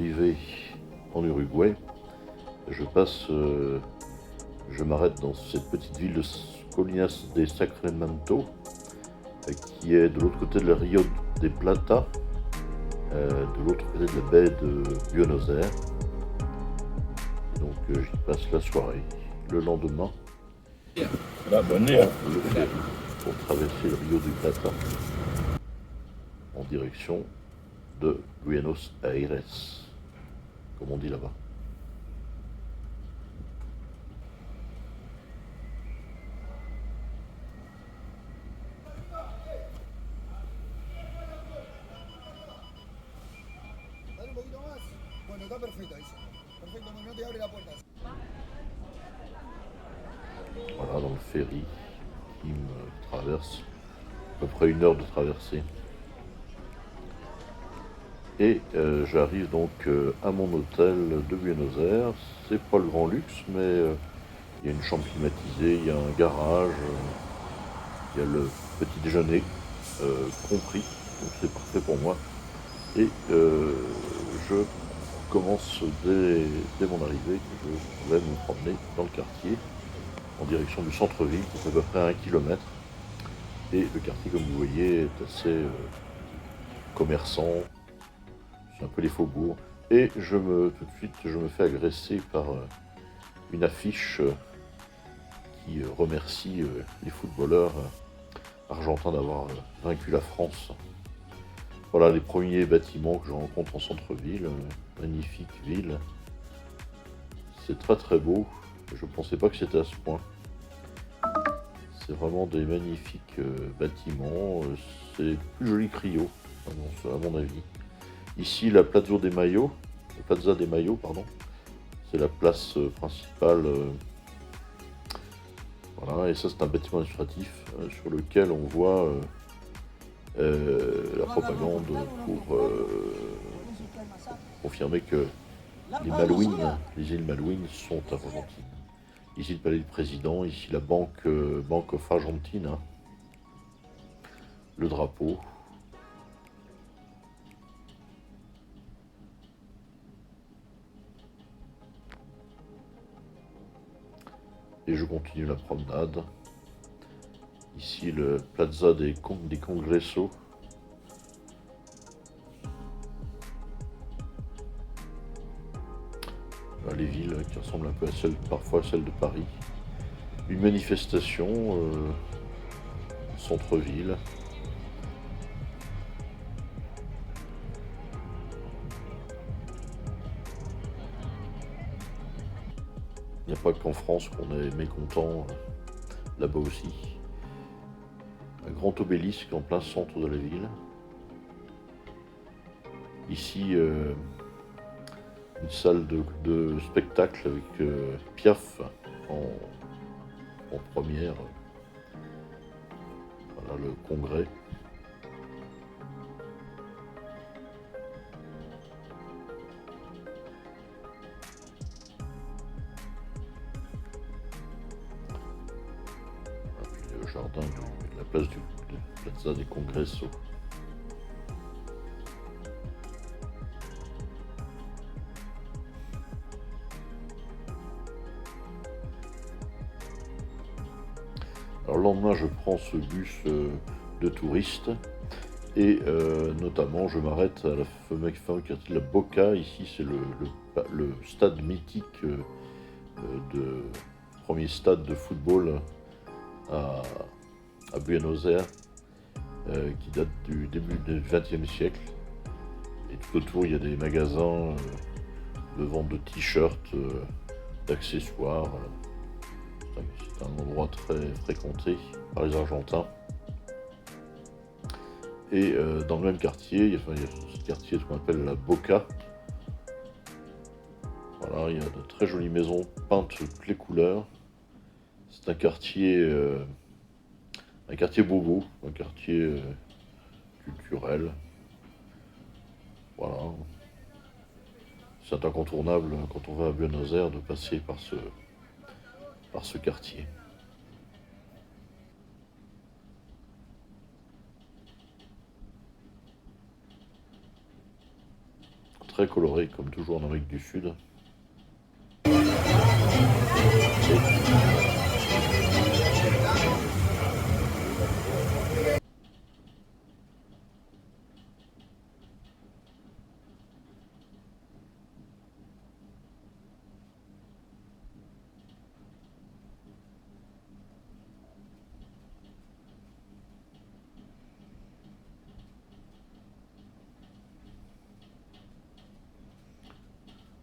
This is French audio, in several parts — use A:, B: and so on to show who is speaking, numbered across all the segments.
A: arrivé en Uruguay, je m'arrête dans cette petite ville de Colinas de Sacramento, qui est de l'autre côté de la Rio de Plata, de l'autre côté de la baie de Buenos Aires. Donc j'y passe la soirée. Le lendemain,
B: La bonne nuit.
A: le ferry pour traverser le Rio de Plata en direction de Buenos Aires, comme on dit là-bas.
C: Dale un poquito más. Bueno, está perfecto ahí. Perfecto, no te abre la puerta.
A: Voilà, dans le ferry qui me traverse, à peu près 1 heure de traversée. Et j'arrive donc à mon hôtel de Buenos Aires. C'est pas le grand luxe, mais il y a une chambre climatisée, il y a un garage, il y a le petit déjeuner compris, donc c'est parfait pour moi. Et je commence dès mon arrivée, je vais me promener dans le quartier en direction du centre-ville, qui est à peu près à 1 kilomètre. Et le quartier, comme vous voyez, est assez commerçant, c'est un peu les faubourgs. Et tout de suite, je me fais agresser par une affiche qui remercie les footballeurs argentins d'avoir vaincu la France. Voilà les premiers bâtiments que je rencontre en centre-ville, magnifique ville. C'est très très beau, je ne pensais pas que c'était à ce point. C'est vraiment des magnifiques bâtiments, c'est plus joli que Rio, à mon avis. Ici, la Plaza des Maillots, pardon, c'est la place principale. Voilà, et ça c'est un bâtiment administratif sur lequel on voit la propagande pour confirmer que les îles Malouines sont argentines. Ici le palais du président, ici la banque of Argentina, le drapeau. Et je continue la promenade. Ici le Plaza des Congressos. Les villes qui ressemblent un peu à parfois à celles de Paris. Une manifestation, centre-ville. Il n'y a pas qu'en France qu'on est mécontent, là-bas aussi. Un grand obélisque en plein centre de la ville. Ici, une salle de spectacle avec Piaf en première. Voilà le congrès. Et puis le jardin de la place de Plaza des Congressos. Alors le lendemain, je prends ce bus de touristes et notamment je m'arrête à la fameuse quartier de la Boca. Ici, c'est le stade mythique premier stade de football à Buenos Aires, qui date du début du XXe siècle. Et tout autour, il y a des magasins de vente de t-shirts, d'accessoires. C'est un endroit très fréquenté par les Argentins. Et dans le même quartier, il y a ce quartier qu'on appelle la Boca. Voilà, il y a de très jolies maisons peintes de toutes les couleurs. C'est un quartier bobo, un quartier culturel. Voilà. C'est incontournable quand on va à Buenos Aires de passer par ce quartier. très coloré comme toujours en Amérique du Sud.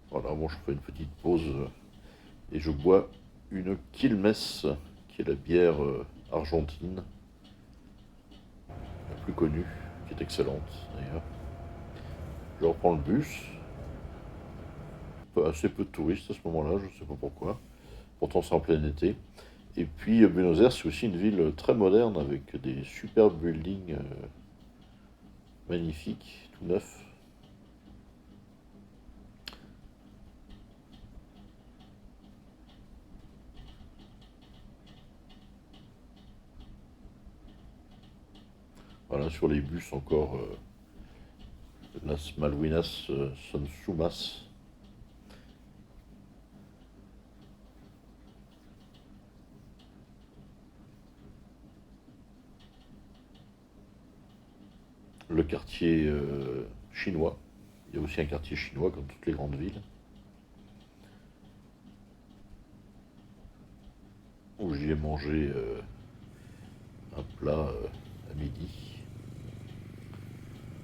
A: Voilà, bon, je fais une petite pause et je bois une Quilmes, qui est la bière argentine, la plus connue, qui est excellente d'ailleurs. Je reprends le bus. Assez peu de touristes à ce moment-là, je ne sais pas pourquoi. Pourtant, c'est en plein été. Et puis, Buenos Aires, c'est aussi une ville très moderne avec des superbes buildings magnifiques, tout neufs. Voilà, sur les bus encore, Las Malvinas son sumas. Le quartier chinois. Il y a aussi un quartier chinois comme toutes les grandes villes. Où j'y ai mangé un plat à midi.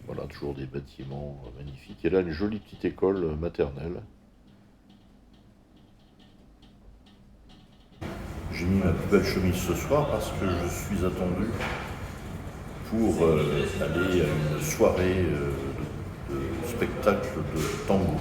A: Voilà, toujours des bâtiments magnifiques. Et là, une jolie petite école maternelle. J'ai mis ma plus belle chemise ce soir parce que je suis attendu pour aller à une soirée de spectacle de tango.